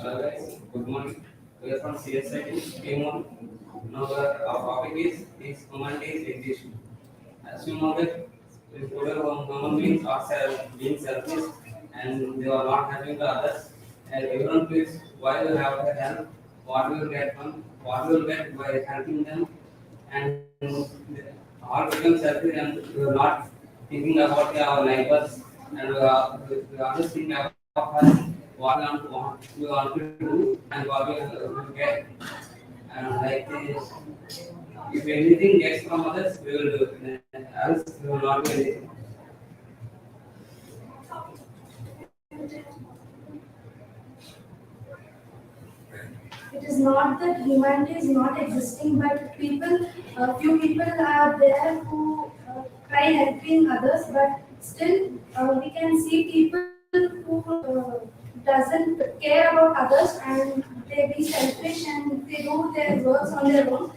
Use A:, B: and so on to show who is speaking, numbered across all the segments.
A: Guys, good morning. We are from CSIT, team 1. Now, our topic is humanity is education. As you know that today human beings are being selfish and they are not having the others. And everyone feels why you have the help, what we will get from, what we will get by helping them, and all become selfish and we are not thinking about our neighbors and we are just thinking about us, we want to do and what we will get. And like this, if anything gets from others, we will do it. Else we will not do anything.
B: It is not that humanity is not existing, but few people are there who try helping others, but still we can see people who doesn't care about others and they be selfish and they do their works on their own.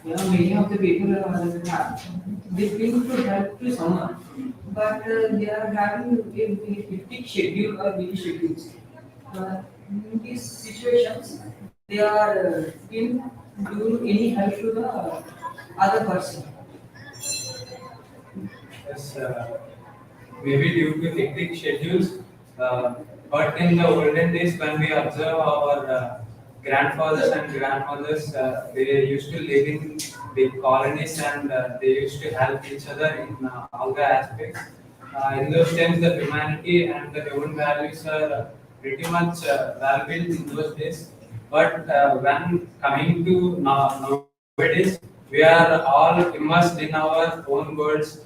C: Yeah, many of the people they think to help to someone, but they are having a hectic schedule or busy schedules. In these situations, they are in do any help to the other person.
D: Yes, maybe due to hectic schedules. Uh, but in the olden days, when we observe our grandfathers and grandmothers, they used to live in big colonies and they used to help each other in all the aspects. In those times, the humanity and the human values are pretty much valuable in those days. But when coming to nowadays, we are all immersed in our own worlds,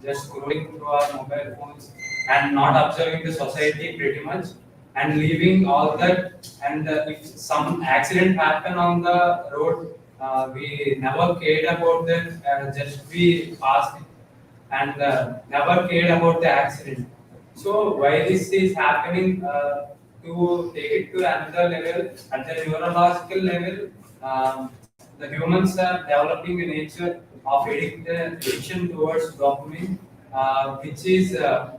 D: just scrolling through our mobile phones and not observing the society pretty much, and leaving all that. And if some accident happen on the road, we never cared about that. Just we passed and never cared about the accident. So why this is happening? To take it to another level, at the neurological level, the humans are developing a nature of addiction towards dopamine, which is a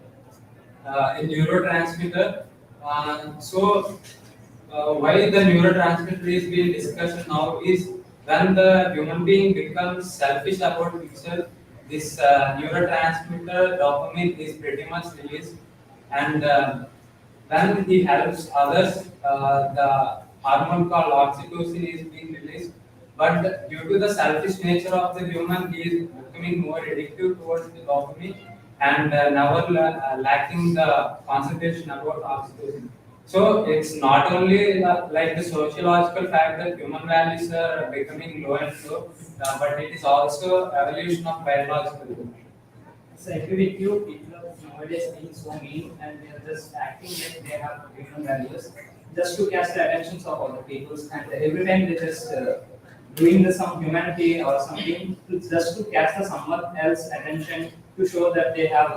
D: neurotransmitter. Why the neurotransmitter is being discussed now is when the human being becomes selfish about himself, this neurotransmitter dopamine is pretty much released, and when he helps others, the hormone called oxytocin is being released. But due to the selfish nature of the human, he is becoming more addictive towards the dopamine and never lacking the concentration about oxytocin. So it's not only like the sociological fact that human values are becoming low and low, but it is also evolution of biological.
C: So I agree with you. People are nowadays being so mean and they are just acting like they have human values just to catch the attentions of other people. And every time they just doing some humanity or something just to catch the someone else attention to show that they have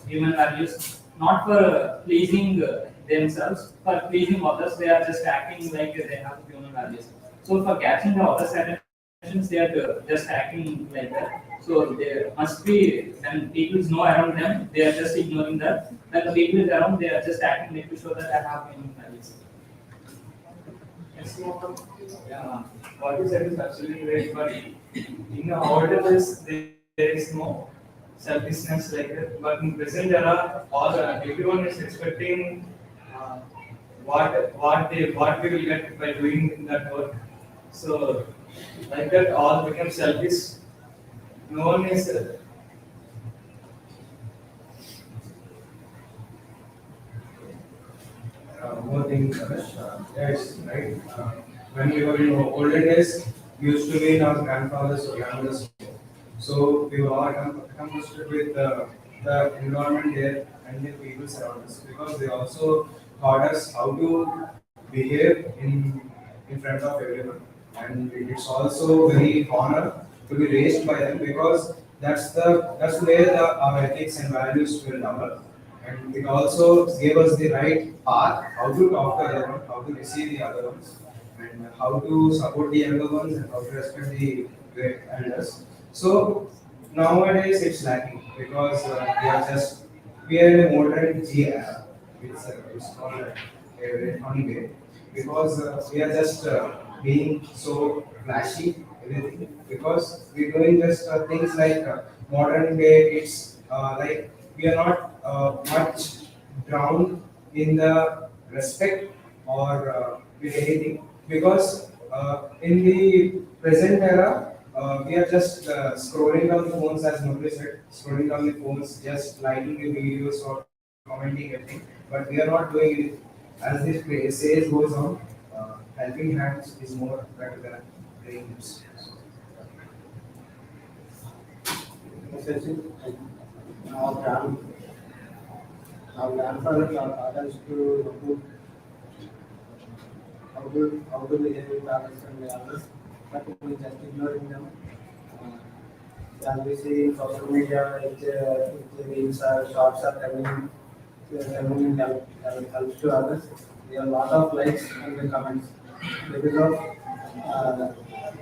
C: human values, not for pleasing themselves, for pleasing others. They are just acting like they have human values. So for catching the others' attentions, they are just acting like that. So there must be when people is no around them, they are just ignoring that. When the people is around, they are just acting like to show that I have human values.
D: Yes, yeah, what you said is absolutely right. But in the older days, there is no selfishness like that. But in present era, all everyone is expecting uh, what we will get by doing that work. So like that, all become selfish. No one is. More things, yes, right. When we were in olden days, we used to be in our grandfathers or grandmothers. So we were all accustomed with the environment there and the people around us because they also taught us how to behave in front of everyone. And it's also very honor to be raised by them because that's where our ethics and values will develop. And it also gave us the right path how to talk to other ones, how to receive the other ones, and how to support the younger ones and how to respect the great elders. So nowadays it's lacking because we are just
E: we are in a modern it's called a very funny way because we are just being so flashy everything because we're doing just things like modern way. It's like we are not much drowned in the respect or with anything because in the present era we are just scrolling down the phones as Nobly said, scrolling down the phones, just liking the videos or commenting everything, but we are not doing it. As this says goes on, helping hands is more better than playing lips.
F: Especially our our grandfathers are taught us to how to behave with others and others, but we just ignoring them. As we see in social media, if the reels are shorts are coming helps to others. There are a lot of likes and the comments because of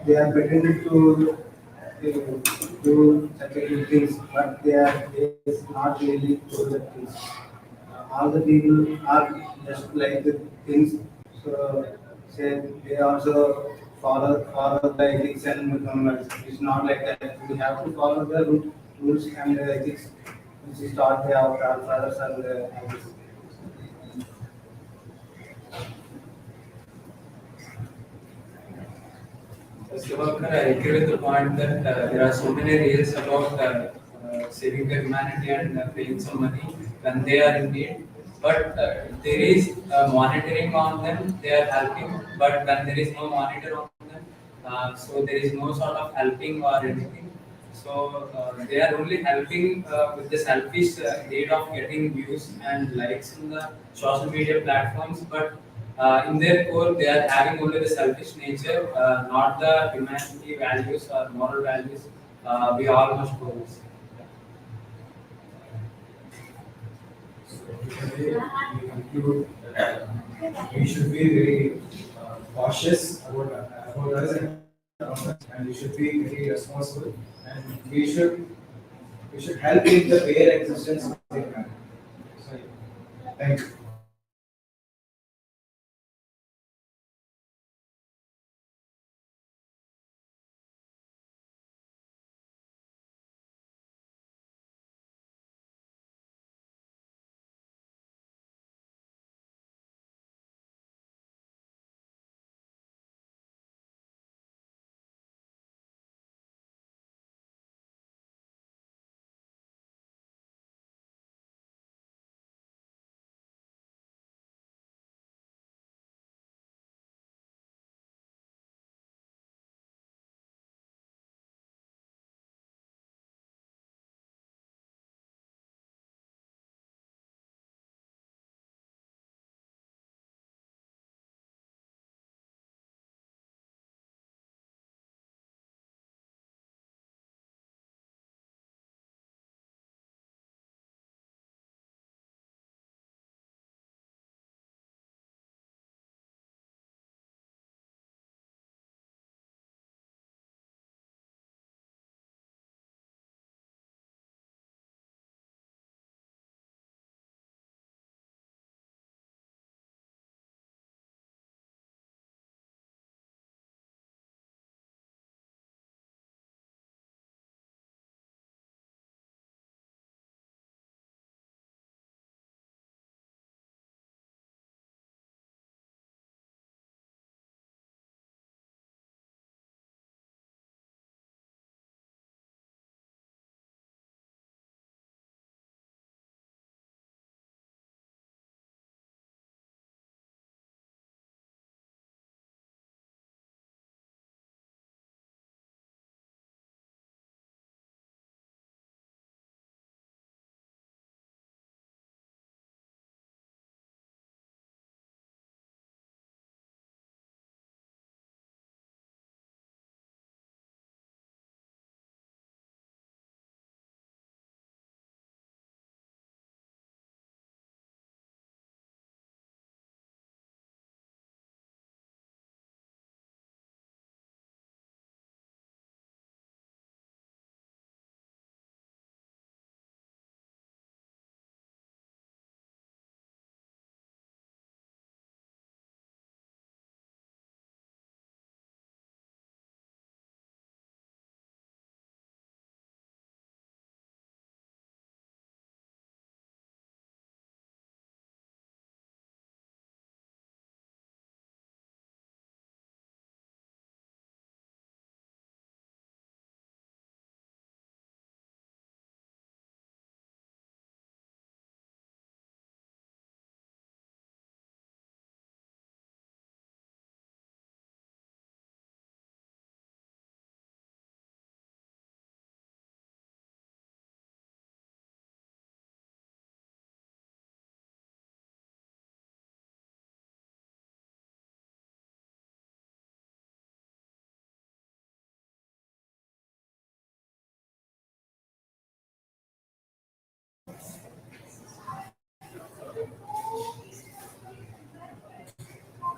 F: they are pretending to do such a good things, but they is not really do the things. All the people are just like the things. So say they also follow the ethics and morals. It's not like that. We have to follow the rules and the ethics which is taught by our grandfathers and elders.
D: So, I agree with the point that there are so many reels about saving the humanity and paying some money when they are in need. But there is monitoring on them, they are helping. But when there is no monitor on them, so there is no sort of helping or anything. So they are only helping with the selfish need of getting views and likes in the social media platforms, but in their core they are having only the selfish nature, not the humanity values or moral values. We all must go this.
E: Today we conclude that we should be very cautious about us and we should be very responsible and we should help in the bare existence of the planet. So, thank you.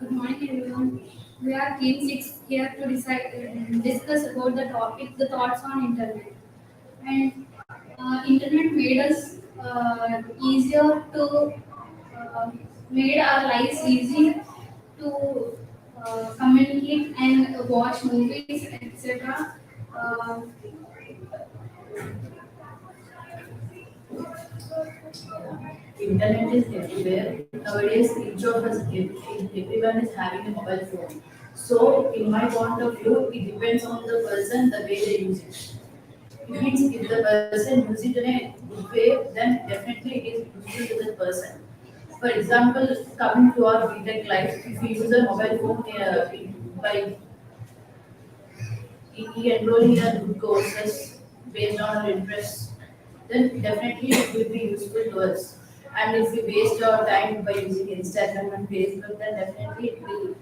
G: Good morning, everyone. We are Team 6 here to discuss about the topic, the thoughts on internet. And internet made us easier to made our lives easy to communicate and watch movies, etc. Uh,
H: Internet is everywhere. Nowadays, each of us, everyone is having a mobile phone. So, in my point of view, it depends on the person, the way they use it. It means if the person uses it in a good way, then definitely it is useful to the person. For example, coming to our BTech life, if you use a mobile phone by enrolling in a good courses based on our interests, then definitely it will be useful to us. And if we waste our time by using Instagram and Facebook, then definitely it will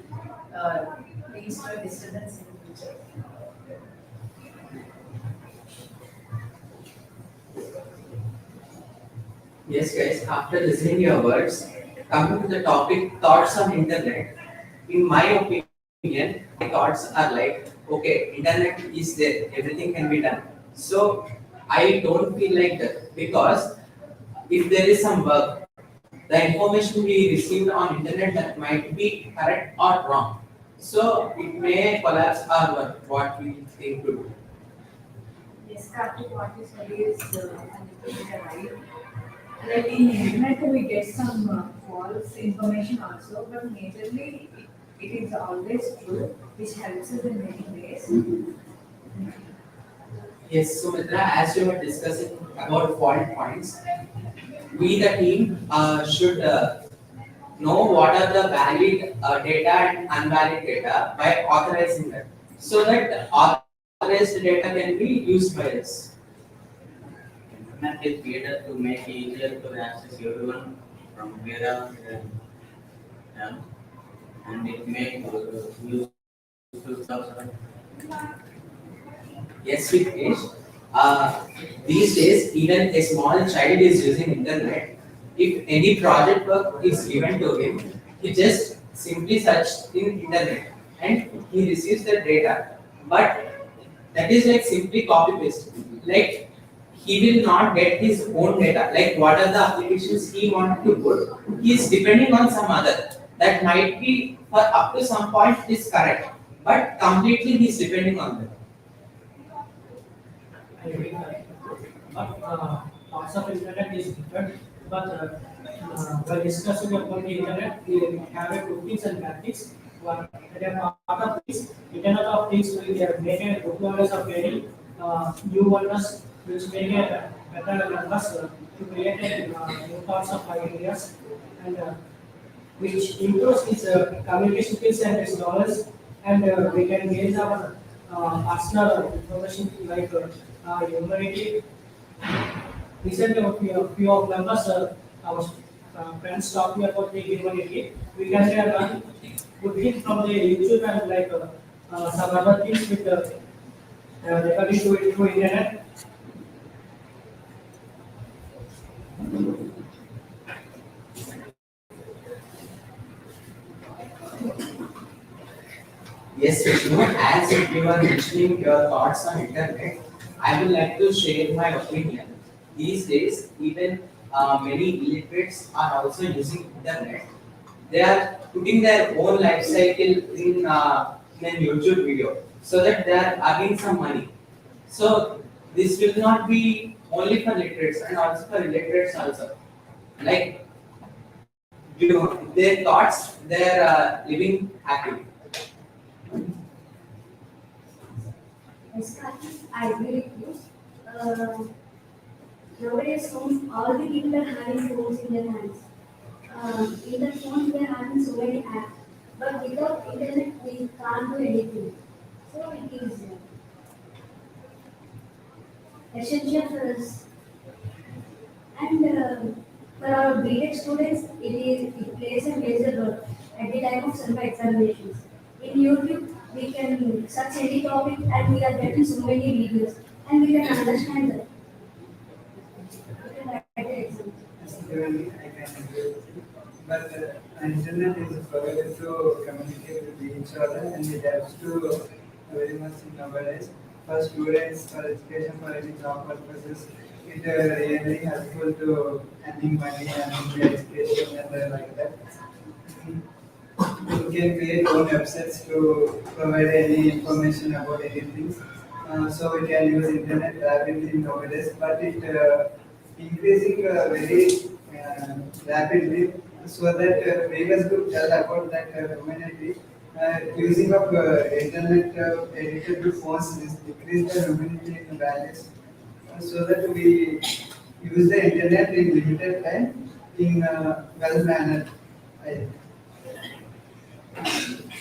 H: lead to a disturbance in the future.
I: Yes, guys, after listening your words, coming to the topic thoughts on internet, in my opinion, my thoughts are like, okay, internet is there, everything can be done. So I don't feel like that because if there is some work, the information we received on internet that might be correct or wrong. So it may collapse our work, what we think to do.
J: Yes, Karthik, what you said is 100% right. Like in internet, we get some false information also, but majorly it is always true, which helps us in many ways.
I: Yes, so Mitra, as you were discussing about fault points, we the team should know what are the valid data and invalid data by authorizing them so that authorized data can be used by us.
A: Internet is created to make it easier to access everyone from wherever they are, and it makes useful stuff.
I: Yes, Vignesh. These days, even a small child is using internet. If any project work is given to him, he just simply searches in internet and he receives the data. But that is like simply copy paste. Like he will not get his own data. Like what are the applications he wanted to put? He is depending on some other. That might be for up to some point is correct, but completely he is depending on them.
C: I agree. But parts of internet is different. But while discussing about the internet, we have a good things and bad things. One, there are part of things, internet of things, we have made a good knowledge of getting new wonders, which make a better numbers to create a, new thoughts of ideas, and which improves his communication skills and his knowledge, and we can gain our personal information like humanity. Recently, a few of members, our friends talking about the humanity. We can learn good things from the YouTube and like some other things with regarding to it through internet.
I: Yes, Vishnu, as you are mentioning your thoughts on internet, I would like to share my opinion. These days, even many illiterates are also using internet. They are putting their own life cycle in a YouTube video so that they are earning some money. So this will not be only for literates and also for illiterates also. Like their thoughts, they are living happy.
B: Yes, I agree with you. Uh, Nowadays, all the people are having phones in their hands. In the phones, they are having so many apps. But without internet, we can't do anything. So it is essential for us. And for our BTech students, it plays a major role at the time of self-examinations. In YouTube, we can search any topic and we are getting so many videos and we can understand that. We can write the exam.
F: Really, I can agree with you. But internet is provided to communicate with each other and it helps to very much in nowadays. For students, for education, for any job purposes, it really helpful to earning money and the education and like that. You can create own websites to provide any information about anything. So we can use internet rapidly nowadays, but it increasing very rapidly so that we must to tell about that humanity. Using of internet editable phones is decrease the humanity in values so that we use the internet in limited time in well manner.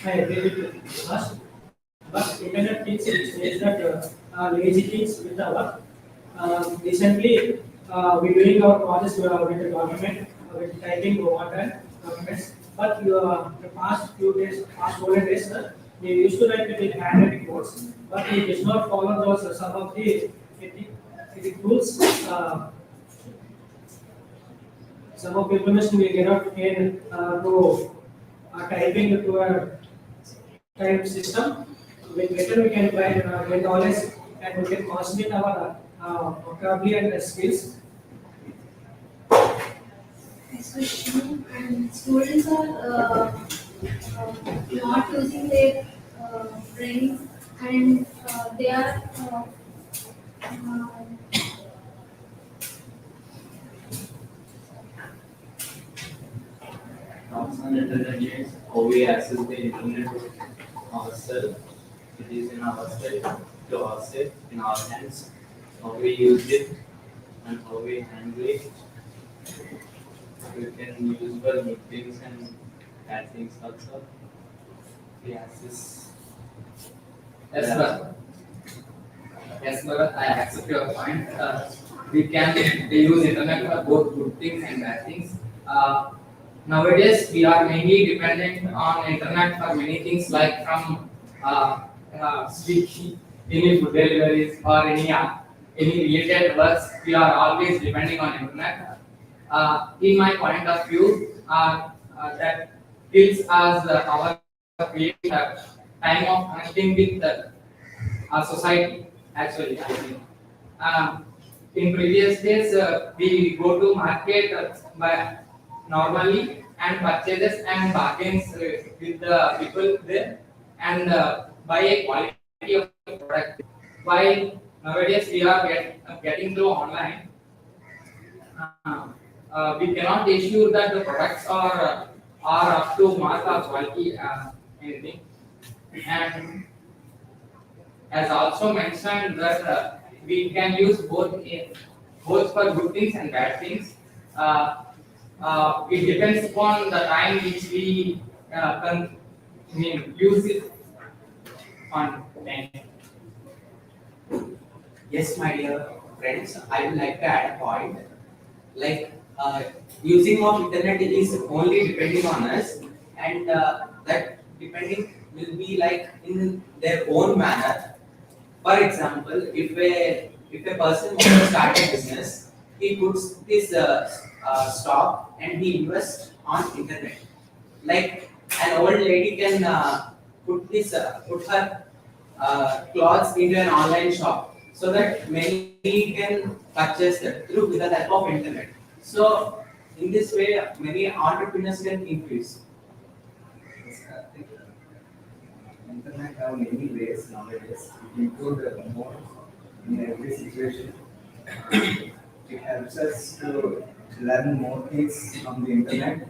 C: I agree with you. But internet kids says that lazy kids with the work. Recently, we're doing our projects with the government, with typing water documents. But the past few days, past olden days, we used to write with handwriting notes, but we did not follow those some of the ethic rules. Some of information we cannot gain to typing to a type system. With better we can try get knowledge and we can concentrate our vocabulary and skills.
G: Especially and students are not using their brains and they are uh,
I: Talks on internet is how we access the internet ourselves. It is in ourselves, in our hands. How we use it and how we handle it. We can use for good things and bad things also. We access.
A: Yes, sir. Yes, sir. I accept your point. We can use internet for both good things and bad things. Nowadays, we are mainly dependent on internet for many things, like from Swiggy, any food deliveries or any related works. We are always depending on internet. In my point of view, that gives us our create time of connecting with our society. Actually, I think. In previous days, we go to market by normally and purchases and bargains with the people there and buy a quality of product. While nowadays we are getting through online, we cannot assure that the products are up to mark or quality anything. And as also mentioned that we can use both for good things and bad things. It depends upon the time which we use it on time.
I: Yes, my dear friends, I would like to add a point. Like using of internet is only depending on us, and that depending will be like in their own manner. For example, if a person wants to start a business, he puts his stock and he invests on internet. Like an old lady can put her clothes into an online shop so that many can purchase them through with the help of internet. So in this way, many entrepreneurs can increase.
E: Internet have many ways nowadays. It include more in every situation. It helps us to learn more things from the internet.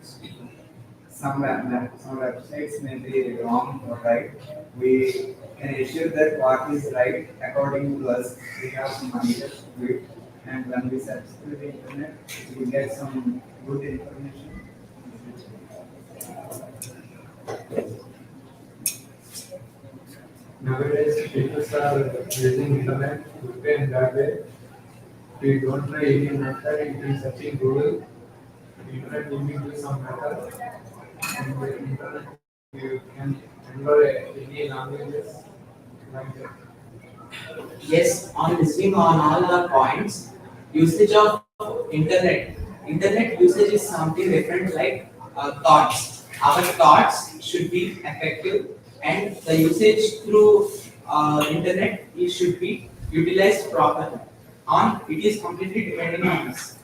E: Some websites may be wrong or right. We can ensure that what is right according to us. We have some answers to it. And when we search through the internet, we get some good information.
D: Nowadays, people are using internet good way and bad way. We don't know any matter, you can search in Google. Internet will give you some matter. And with internet, you can enroll any languages like that.
I: Yes, on listening on all our points, usage of internet. Internet usage is something different like thoughts. our thoughts should be effective, and the usage through internet it should be utilized properly. It is completely depending on us.